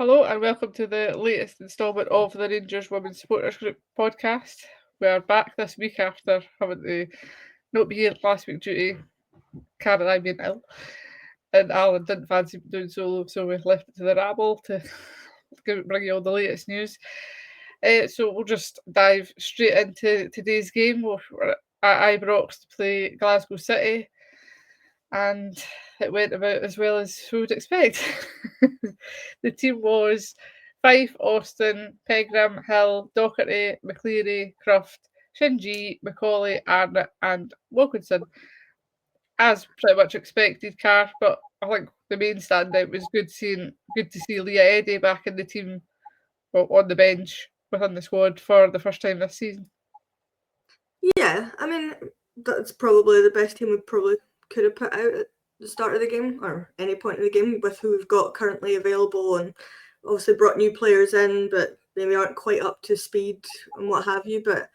Hello and welcome to the latest instalment of the Rangers Women's Supporters Group podcast. We are back this week after having to not be here last week due to Karen and I being ill. And Alan didn't fancy doing solo, so we left it to the rabble to bring you all the latest news. So we'll just dive straight into today's game. We're at Ibrox to play Glasgow City. And it went about as well as we would expect. The team was Fife, Austin, Pegram, Hill, Docherty, McCleary, Croft, Shinji, Macaulay, Arnott and Wilkinson. As pretty much expected, Carr, but I think the main standout was good to see Leah Eddy back in the team, well, on the bench within the squad for the first time this season. Yeah, I mean, that's probably the best team we probably could have put out at the start of the game or any point in the game with who we've got currently available, and obviously brought new players in but maybe aren't quite up to speed and what have you. But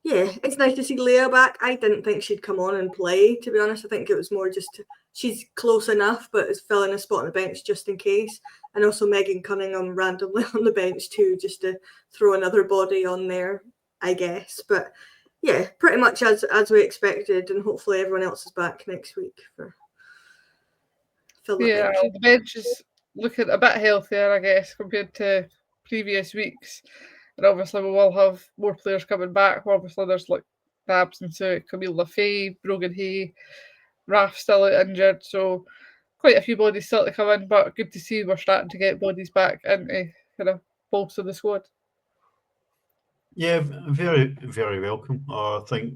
yeah, it's nice to see Leah back. I didn't think she'd come on and play, to be honest. I think it was more just she's close enough but is filling a spot on the bench just in case. And also Megan Cunningham randomly on the bench too, just to throw another body on there, I guess. But yeah, pretty much as we expected, and hopefully everyone else is back next week for fill the bench. The bench is looking a bit healthier, I guess, compared to previous weeks. And obviously we will have more players coming back. Obviously there's like the absence of Camille Lafay, Brogan Hay, Raf still out injured, so quite a few bodies still to come in, but good to see we're starting to get bodies back into kind of bolster the squad. Yeah, very, very welcome. I think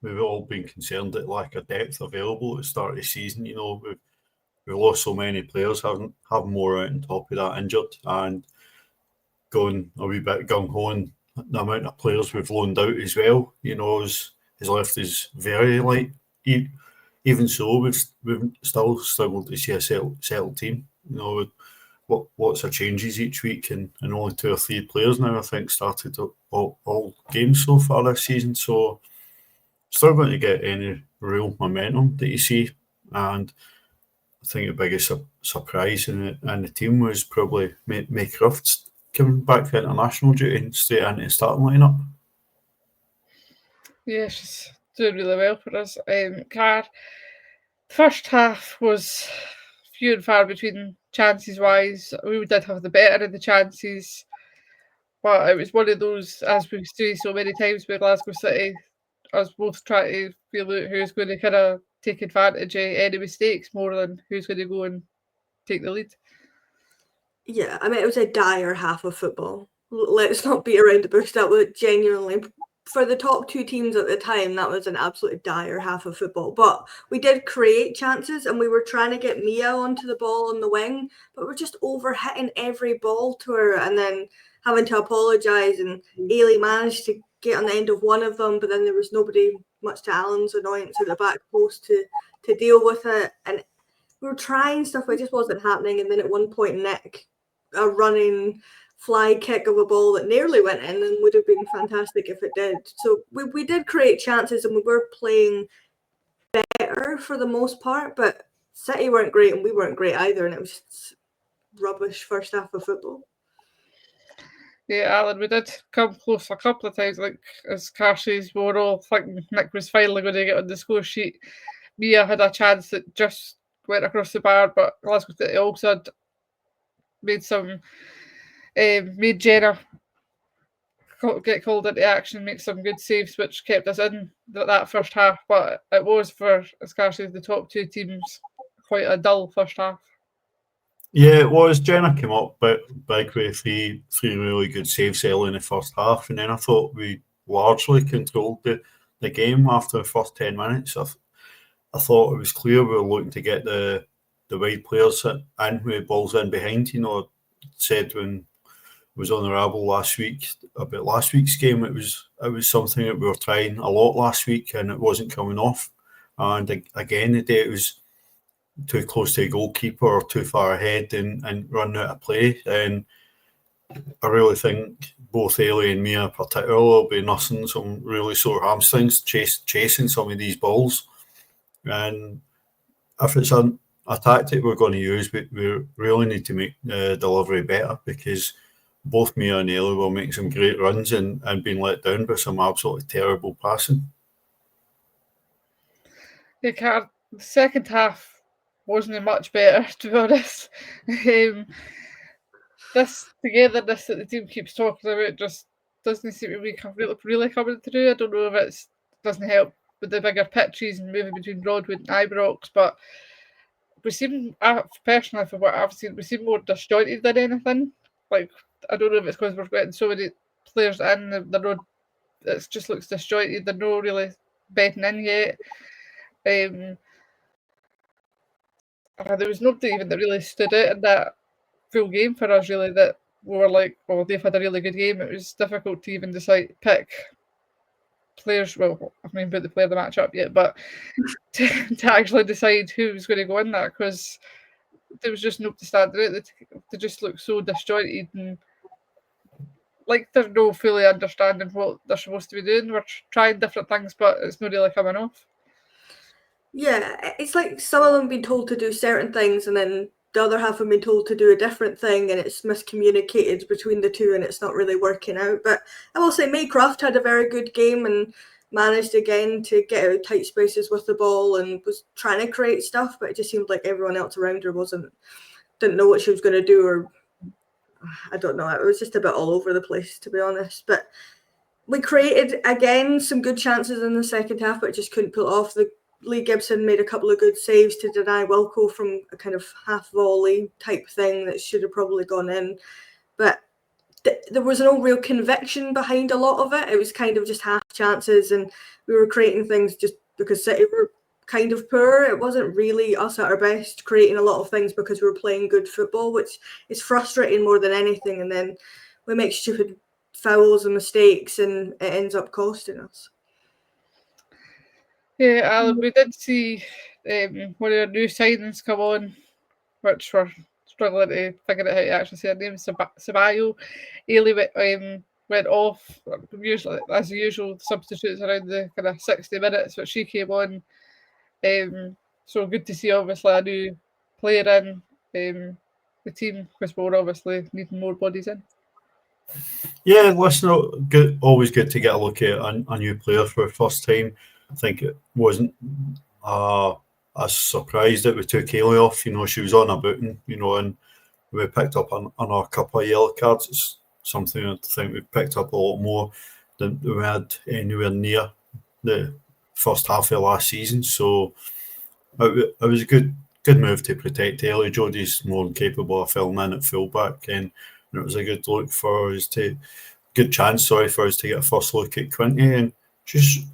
we've all been concerned at lack of depth available at the start of the season. You know, we've lost so many players, having more out on top of that injured, and going a wee bit gung-ho, and the amount of players we've loaned out as well, you know, has left us very light. Even so, we've still struggled to see a settled team. You know, lots of changes each week, and only 2 or 3 players now, I think, started all games so far this season. So still going to get any real momentum that you see. And I think the biggest surprise in the team was probably May Croft coming back for international duty and straight into the starting lineup. Yeah, she's doing really well for us. Car, first half was few and far between chances wise. We did have the better of the chances, but it was one of those, as we've seen so many times with Glasgow City, us both trying to feel out who's going to kind of take advantage of any mistakes more than who's going to go and take the lead. Yeah, I mean, it was a dire half of football. Let's not beat around the bush. That was genuinely, for the top 2 teams at the time, that was an absolutely dire half of football. But we did create chances, and we were trying to get Mia onto the ball on the wing, but we're just over-hitting every ball to her and then having to apologise. And Ailey managed to get on the end of one of them, but then there was nobody, much to Alan's annoyance, at the back post to deal with it. And we were trying stuff, but it just wasn't happening. And then at one point, Nick, a running fly kick of a ball that nearly went in and would have been fantastic if it did. So we did create chances, and we were playing better for the most part, but City weren't great and we weren't great either, and it was just rubbish first half of football. Yeah, Alan, we did come close a couple of times, like as Carsey's, we were all thinking Nick was finally going to get on the score sheet. Mia had a chance that just went across the bar, but Glasgow City also had made Jenna get called into action, make some good saves, which kept us in that first half. But it was, for especially the top 2 teams, quite a dull first half. Yeah, it was. Jenna came up big with three really good saves early in the first half, and then I thought we largely controlled the game after the first 10 minutes. I thought it was clear we were looking to get the wide players in with balls in behind. You know, I said when I was on the rabble last week about last week's game, it was something that we were trying a lot last week, and it wasn't coming off. And again today, it was too close to a goalkeeper or too far ahead and running out of play. And I really think both Ailey and Mia particularly will be nursing some really sore hamstrings chasing some of these balls. And if it's a a tactic we're going to use, but we really need to make the delivery better, because both Mia and Ailey were making some great runs and being let down by some absolutely terrible passing. The second half wasn't much better, to be honest. This togetherness that the team keeps talking about just doesn't seem to be really coming through. I don't know if it doesn't help with the bigger pitches and moving between Broadwood and Ibrox, but we seem, personally, from what I've seen, we seem more disjointed than anything. Like, I don't know if it's because we're getting so many players in, it just looks disjointed. They're not really bedding in yet. There was nobody even that really stood out in that full game for us, really, that we were like, well, they've had a really good game. It was difficult to even pick players. Well, I mean, about the player of the match up yet, but to actually decide who was going to go in that, because there was just nobody standing out. They just look so disjointed and like they're no fully understanding what they're supposed to be doing. We're trying different things, but it's not really coming off. Yeah, it's like some of them have been told to do certain things and then the other half have been told to do a different thing, and it's miscommunicated between the two and it's not really working out. But I will say Maycroft had a very good game and managed again to get out of tight spaces with the ball and was trying to create stuff, but it just seemed like everyone else around her didn't know what she was going to do, or I don't know. It was just a bit all over the place, to be honest. But we created, again, some good chances in the second half, but just couldn't pull it off. Lee Gibson made a couple of good saves to deny Wilco from a kind of half volley type thing that should have probably gone in. But there was no real conviction behind a lot of it. It was kind of just half chances, and we were creating things just because City were kind of poor. It wasn't really us at our best creating a lot of things because we were playing good football, which is frustrating more than anything. And then we make stupid fouls and mistakes and it ends up costing us. Yeah, we did see one of our new signings come on, which we're struggling to figure out how to actually say her name, Sabayo. Ailey went off, usually as usual, substitutes around the kind of 60 minutes, but she came on. So good to see, obviously, a new player in the team, because we're obviously needing more bodies in. Yeah, listen, always good to get a look at a new player for the first time. I think it wasn't a surprise that we took Ailey off. She was on a booting, and we picked up on a couple of yellow cards. It's something I think we picked up a lot more than we had anywhere near the first half of last season. So it was a good move to protect Ailey. Jodie's more than capable of filling in at fullback, and it was a good chance for us to get a first look at Quinty, and she's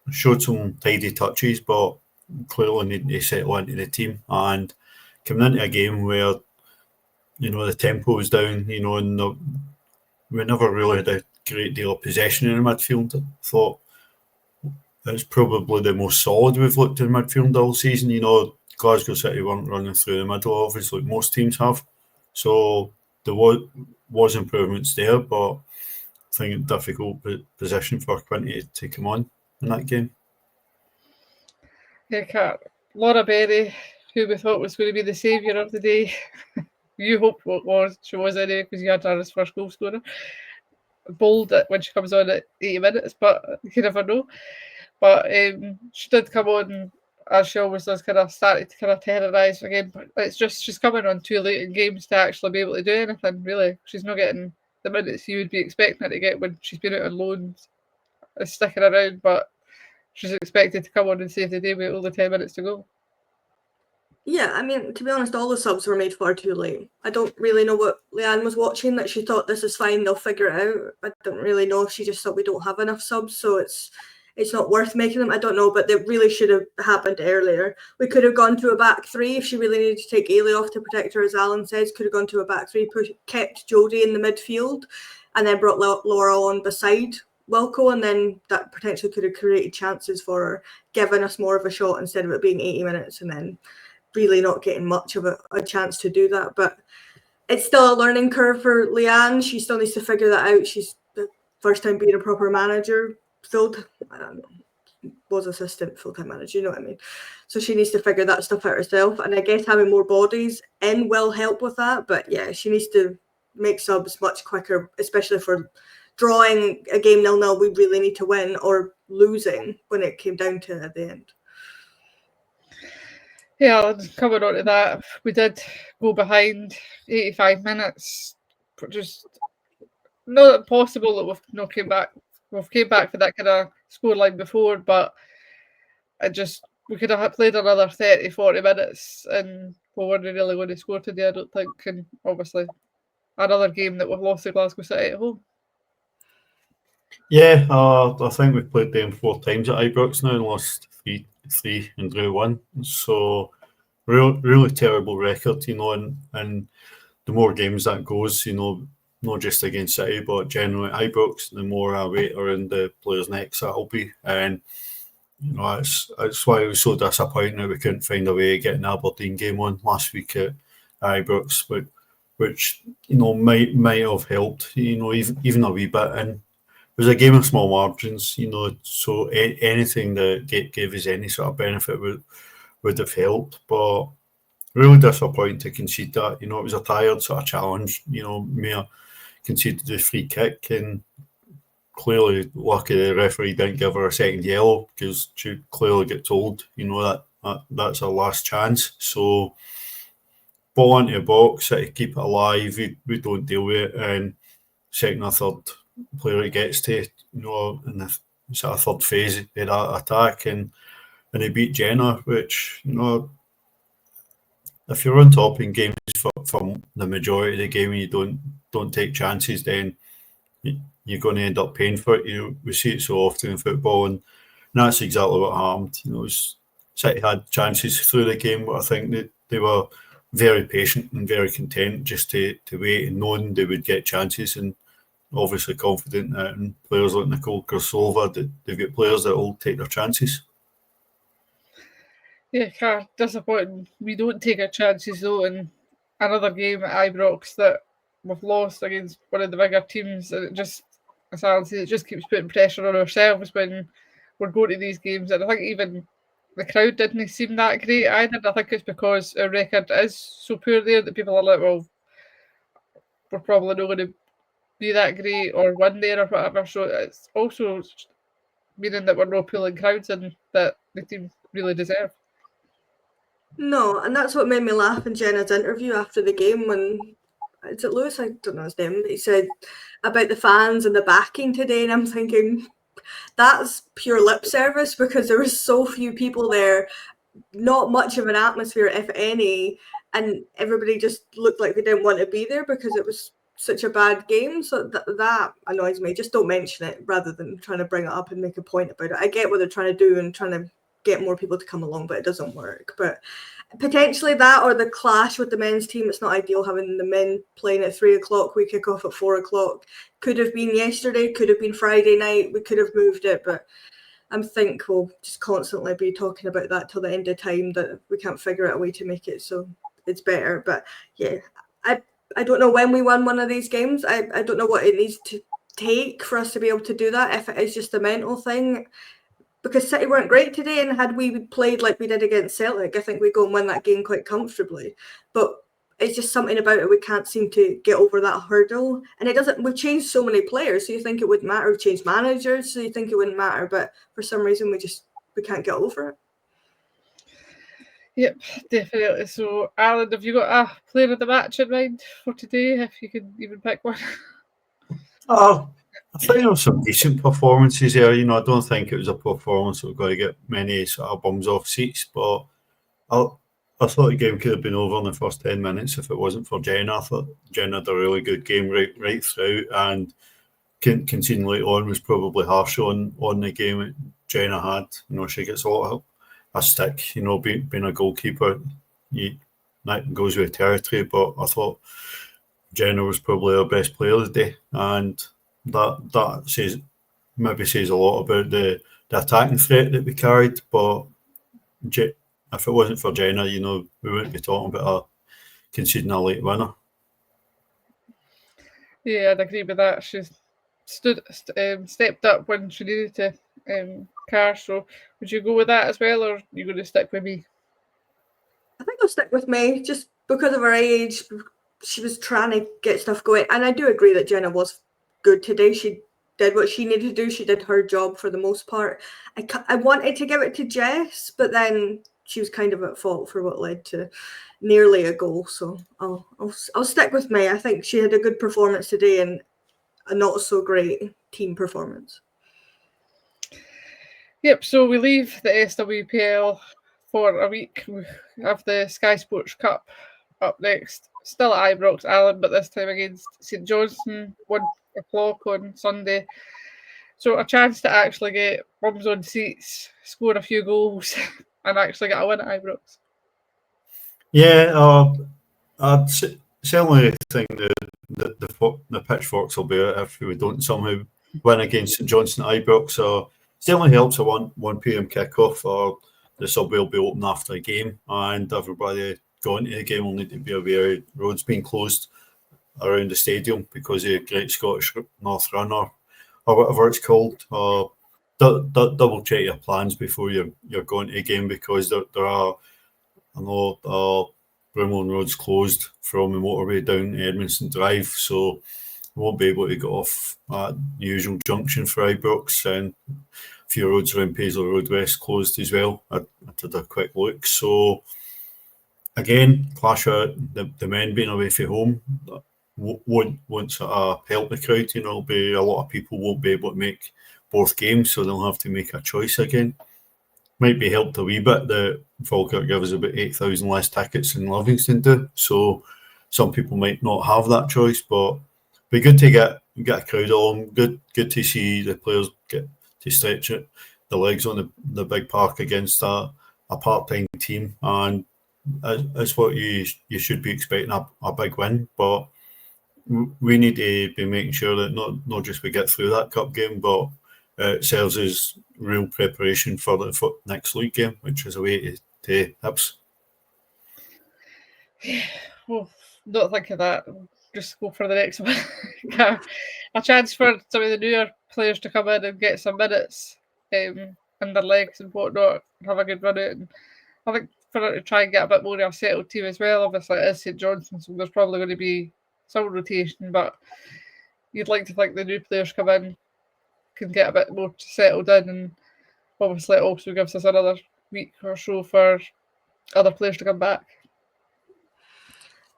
showed some tidy touches, but clearly needing to settle into the team and coming into a game where the tempo was down, and we never really had a great deal of possession in the midfield. I thought it's probably the most solid we've looked in midfield all season. Glasgow City weren't running through the middle, obviously, like most teams have. So there was improvements there, but I think it's a difficult position for Quinty to come on in that game. Yeah, Laura Berry, who we thought was going to be the saviour of the day. You hoped she was anyway, because you had her as first goal scorer. Bold when she comes on at 80 minutes, but you never know. But she did come on, as she always does, kind of started to kind of terrorise again. But it's just she's coming on too late in games to actually be able to do anything, really. She's not getting the minutes you would be expecting her to get when she's been out on loan, sticking around, but she's expected to come on and save the day with only 10 minutes to go. Yeah, I mean, to be honest, all the subs were made far too late. I don't really know what Leanne was watching, that she thought this is fine, they'll figure it out. I don't really know if she just thought we don't have enough subs, so it's not worth making them. I don't know, but they really should have happened earlier. We could have gone to a back three if she really needed to take Ailey off to protect her, as Alan says. Could have gone to a back three, kept Jodie in the midfield, and then brought Laura on beside Wilco, and then that potentially could have created chances for her, giving us more of a shot instead of it being 80 minutes and then really not getting much of a chance to do that. But it's still a learning curve for Leanne. She still needs to figure that out. She's the first time being a proper manager. I don't know. was assistant full-time manager, you know what I mean? So she needs to figure that stuff out herself, and I guess having more bodies in will help with that. But yeah, she needs to make subs much quicker, especially for drawing a game 0-0 we really need to win, or losing when it came down to it at the end. Yeah, coming on to that, we did go behind 85 minutes, just not possible that we've not came back. We've came back for that kind of scoreline before, but we could have played another 30, 40 minutes and we weren't really going to score today, I don't think. And obviously, another game that we've lost to Glasgow City at home. Yeah, I think we've played them 4 times at Ibrox now and lost three and drew 1. So really terrible record, and the more games that goes, not just against City, but generally at Ibrox, the more I wait around the players' necks that'll be. And that's why it was so disappointing that we couldn't find a way of getting the Aberdeen game on last week at Ibrox, which might have helped, even a wee bit. And it was a game of small margins, so anything that gave us any sort of benefit would have helped. But really disappointing to concede that. It was a tired sort of challenge. Mia conceded the free kick, and clearly lucky the referee didn't give her a second yellow, because she clearly got told, that's her last chance. So ball into the box, to keep it alive, we don't deal with it, and second or third player it gets to, in the sort of third phase of that attack, and they beat Jenna, which, if you're on top in games for the majority of the game and you don't take chances, then you're going to end up paying for it. We see it so often in football, and that's exactly what happened. City had chances through the game, but I think that they were very patient and very content just to wait, and knowing they would get chances, and obviously confident that in players like Nicole Krasova, that they've got players that will take their chances. Yeah, kind of disappointing. We don't take our chances though in another game at Ibrox that we've lost against one of the bigger teams, and it just keeps putting pressure on ourselves when we're going to these games. And I think even the crowd didn't seem that great either. I think it's because our record is so poor there that people are like, well, we're probably not going to be that great or win there or whatever. So it's also meaning that we're not pulling crowds in that the team really deserve. No, and that's what made me laugh in Jenna's interview after the game when, is it Lewis? I don't know his name. He said about the fans and the backing today, and I'm thinking that's pure lip service, because there was so few people there, not much of an atmosphere, if any, and everybody just looked like they didn't want to be there because it was such a bad game. So that annoys me. Just don't mention it rather than trying to bring it up and make a point about it. I get what they're trying to do and trying to get more people to come along, but it doesn't work. But potentially that, or the clash with the men's team. It's not ideal having the men playing at 3:00. We kick off at 4:00. Could have been yesterday, could have been Friday night. We could have moved it, but I think we'll just constantly be talking about that till the end of time, that we can't figure out a way to make it so it's better. But yeah, I don't know when we won one of these games. I don't know what it needs to take for us to be able to do that, if it is just a mental thing. Because City weren't great today, and had we played like we did against Celtic, I think we go and win that game quite comfortably. But it's just something about it, we can't seem to get over that hurdle. And it doesn't, we've changed so many players, so you think it wouldn't matter. We've changed managers, so you think it wouldn't matter, but for some reason we can't get over it. Yep, definitely. So, Alan, have you got a player of the match in mind for today, if you could even pick one? I think there were some decent performances there. I don't think it was a performance that we're going to get many sort of bums off seats, but I thought the game could have been over in the first 10 minutes if it wasn't for Jenna. I thought Jenna had a really good game right through, and conceding late on was probably harsh on the game that Jenna had. She gets a lot of a stick, being a goalkeeper. That goes with territory, but I thought Jenna was probably our best player of the day, and that says a lot about the attacking threat that we carried. But if it wasn't for Jenna, we wouldn't be talking about conceding a late winner. Yeah, I'd agree with that. She's stepped up when she needed to, Car. So would you go with that as well, or are you going to stick with me? I think I'll stick with May just because of her age. She was trying to get stuff going, and I do agree that Jenna was good today. She did what she needed to do. She did her job for the most part. I wanted to give it to Jess, but then she was kind of at fault for what led to nearly a goal. So I'll stick with May. I think she had a good performance today and a not so great team performance. Yep, so we leave the SWPL for a week. We have the Sky Sports Cup up next. Still at Ibrox, Alan, but this time against St Johnstone, 1 o'clock on Sunday. So a chance to actually get bums on seats, score a few goals, and actually get a win at Ibrox. Yeah, I'd certainly think the pitchforks will be out if we don't somehow win against St Johnstone at Ibrox. So certainly helps a 1 p.m. kickoff, or the subway will be open after a game, and everybody going to the game will need to be aware roads being closed around the stadium because of Great Scottish North Run or whatever it's called. Double check your plans before you're going to a game, because there are, I know, Broomloan Road's closed from the motorway down to Edmondson Drive, so we won't be able to get off at the usual junction for Ibrox, and a few roads around Paisley Road West closed as well. I did a quick look. So again, clash of the men being away from home won't sort of help the crowd. You know, it'll be a lot of people won't be able to make both games, so they'll have to make a choice again. Might be helped a wee bit that Falkirk give us about 8,000 less tickets than Livingston do, so some people might not have that choice, but be good to get a crowd along. Good to see the players get to stretch it, the legs on the big park against a part-time team, and it's what you should be expecting, a big win. But we need to be making sure that not just we get through that cup game, but it serves as real preparation for the next league game, which is away to Hibs. Well, don't think of that. Just go for the next one. A chance for some of the newer players to come in and get some minutes in their legs and whatnot, have a good run out. And I think for her to try and get a bit more of a settled team as well. Obviously, it is St Johnstone, so there's probably going to be some rotation, but you'd like to think the new players come in, can get a bit more settled in, and obviously it also gives us another week or so for other players to come back.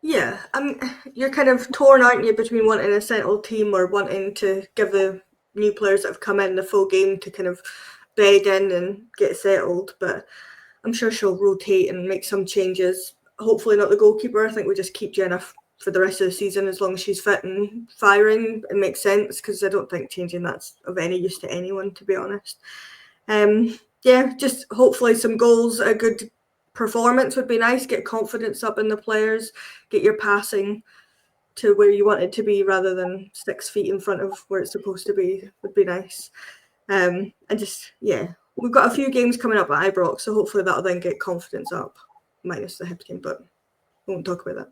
Yeah, you're kind of torn, aren't you, between wanting a settled team or wanting to give the new players that have come in the full game to kind of bed in and get settled. But I'm sure she'll rotate and make some changes. Hopefully not the goalkeeper. I think we just keep Jenna for the rest of the season as long as she's fit and firing. It makes sense, because I don't think changing that's of any use to anyone, to be honest. Yeah, just hopefully some goals, a good performance would be nice. Get confidence up in the players, get your passing to where you want it to be rather than 6 feet in front of where it's supposed to be would be nice. And just, yeah, we've got a few games coming up at Ibrox, so hopefully that'll then get confidence up, minus the Hibs game, but we won't talk about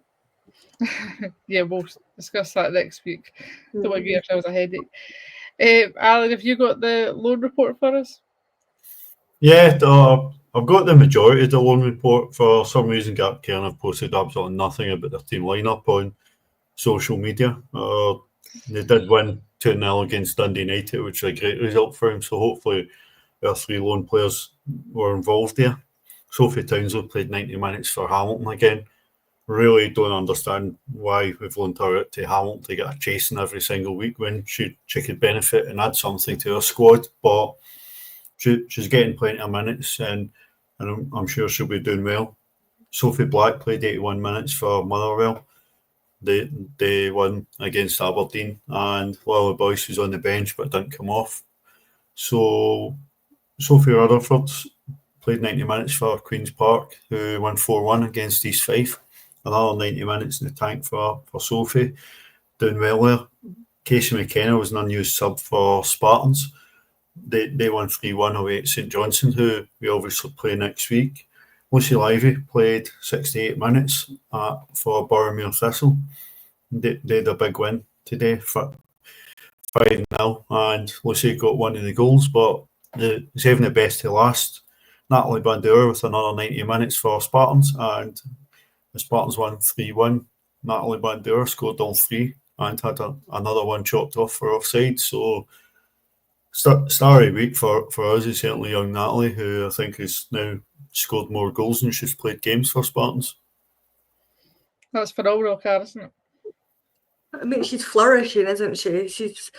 that. Yeah, we'll discuss that next week. Don't want to give ourselves a headache. Alan, have you got the loan report for us? Yeah, I've got the majority of the loan report. For some reason, Gap Cairn have posted absolutely nothing about their team lineup on social media. They did win 2-0 against Dundee United, which is a great result for him. So hopefully our 3 loan players were involved there. Sophie Townsend played 90 minutes for Hamilton again. Really don't understand why we've loaned her out to Hamilton to get a chasing every single week when she could benefit and add something to her squad. But she's getting plenty of minutes, and I'm sure she'll be doing well. Sophie Black played 81 minutes for Motherwell. They won against Aberdeen, and Lily Boyce was on the bench but didn't come off. So Sophie Rutherford played 90 minutes for Queen's Park, who won 4-1 against East Fife. Another 90 minutes in the tank for Sophie, doing well there. Casey McKenna was an unused sub for Spartans. They won 3-1 away at St Johnstone, who we obviously play next week. Lucy Livy played 68 minutes for Boroughmuir Thistle. They had a big win today for 5-0, and Lucy got one of the goals, but the saving it best to last. Natalie Bandura with another 90 minutes for Spartans, and the Spartans won 3-1. Natalie Bandura scored all three and had another one chopped off for offside. So starry week for us is certainly young Natalie, who I think has now scored more goals than she's played games for Spartans. That's phenomenal, Cara, isn't it? I mean, she's flourishing, isn't she? She's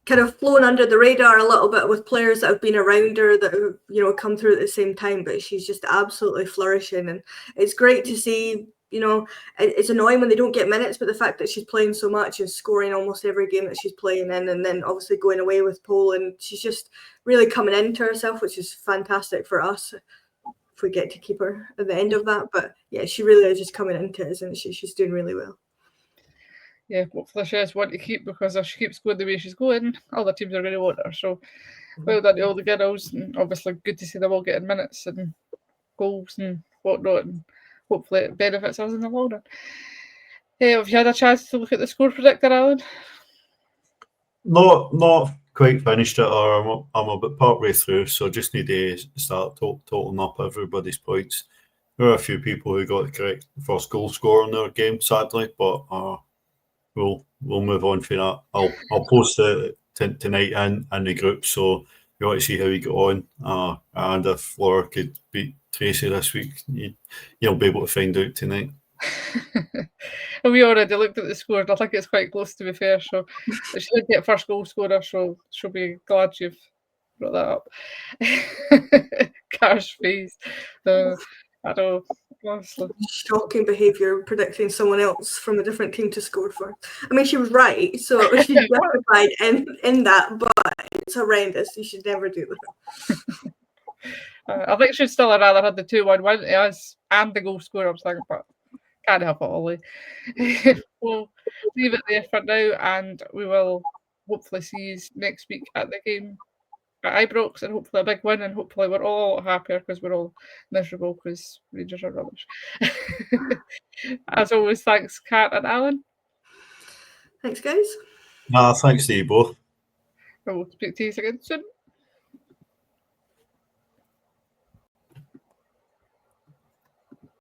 kind of flown under the radar a little bit with players that have been around her that have, you know, come through at the same time, but she's just absolutely flourishing. And it's great to see, you know, it's annoying when they don't get minutes, but the fact that she's playing so much and scoring almost every game that she's playing in, and then obviously going away with Poland, she's just really coming into herself, which is fantastic for us if we get to keep her at the end of that. But yeah, she really is just coming into it, isn't she? She's doing really well. Yeah, hopefully she has one to keep, because if she keeps going the way she's going, other teams are going to want her. So well done to all the girls, and obviously good to see them all getting minutes and goals and whatnot, and hopefully it benefits us in the long run. Have you had a chance to look at the score predictor, Alan? Not quite finished it, or I'm about partway through, so just need to start totaling up everybody's points. There are a few people who got the correct first goal score in their game, sadly, but we'll move on from that. I'll post it tonight in the group, so you want to see how we get on. And if Laura could beat Tracy this week, you'll be able to find out tonight. And we already looked at the scores. I think it's quite close, to be fair. So if she did get first goal scorer, so she'll be glad you've brought that up. Car's face. I know, honestly. Shocking behaviour, predicting someone else from a different team to score for. I mean, she was right, so she's justified in that, but it's horrendous. You should never do that. I think she'd still have rather had the 2-1 win to us and the goal scorer. I'm saying, but can't help it, Ollie. We'll leave it there for now, and we will hopefully see you next week at the game at Ibrox, and hopefully a big win, and hopefully we're all happier because we're all miserable because Rangers are rubbish. As always, thanks, Kat and Alan. Thanks, guys. Thanks to you both. We'll speak to you again soon.